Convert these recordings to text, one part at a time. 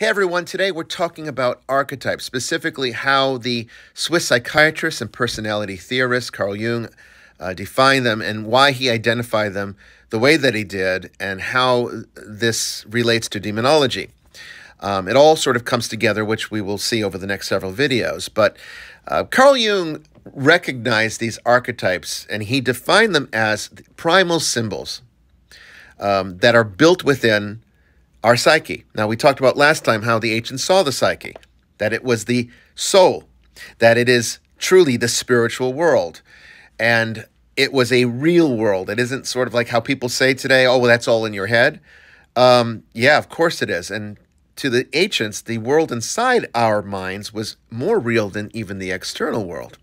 Hey everyone, today we're talking about archetypes, specifically how the Swiss psychiatrist and personality theorist Carl Jung defined them and why he identified them the way that he did and how this relates to demonology. It all sort of comes together, which we will see over the next several videos. But Carl Jung recognized these archetypes and he defined them as primal symbols that are built within our psyche. Now, we talked about last time how the ancients saw the psyche, that it was the soul, that it is truly the spiritual world, and it was a real world. It isn't sort of like how people say today, oh, well, that's all in your head. Yeah, of course it is. And to the ancients, the world inside our minds was more real than even the external world.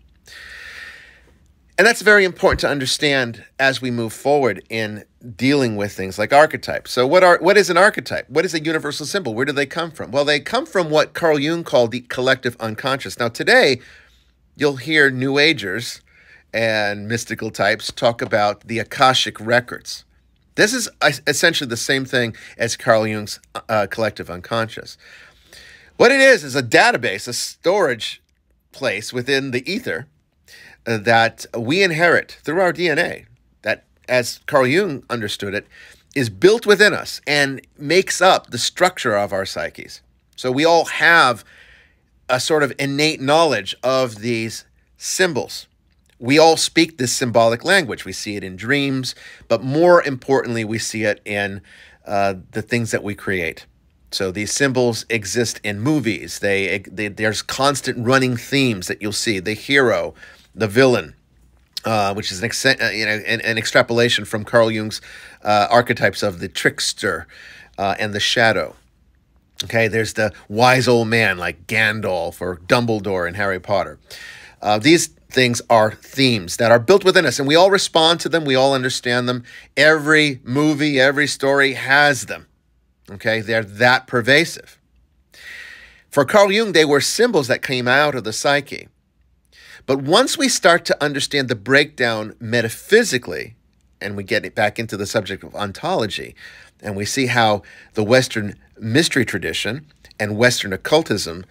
And that's very important to understand as we move forward in dealing with things like archetypes. So what is an archetype? What is a universal symbol? Where do they come from? Well, they come from what Carl Jung called the collective unconscious. Now, today, you'll hear New Agers and mystical types talk about the Akashic records. This is essentially the same thing as Carl Jung's collective unconscious. What it is a database, a storage place within the ether that we inherit through our DNA, that, as Carl Jung understood it, is built within us and makes up the structure of our psyches. So we all have a sort of innate knowledge of these symbols. We all speak this symbolic language. We see it in dreams, but more importantly, we see it in the things that we create. So these symbols exist in movies. There's constant running themes that you'll see. The hero, the villain, which is an extrapolation from Carl Jung's archetypes of the trickster and the shadow. Okay, there's the wise old man like Gandalf or Dumbledore in Harry Potter. These things are themes that are built within us, and we all respond to them. We all understand them. Every movie, every story has them. Okay, they're that pervasive. For Carl Jung, they were symbols that came out of the psyche. But once we start to understand the breakdown metaphysically, and we get it back into the subject of ontology, and we see how the Western mystery tradition and Western occultism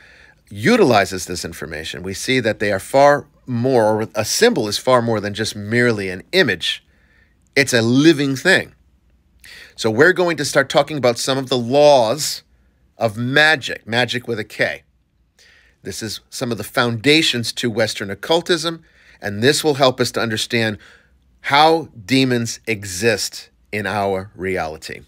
utilizes this information, we see that they are far more, a symbol is far more than just merely an image. It's a living thing. So we're going to start talking about some of the laws of magic, magic with a K. This is some of the foundations to Western occultism, and this will help us to understand how demons exist in our reality.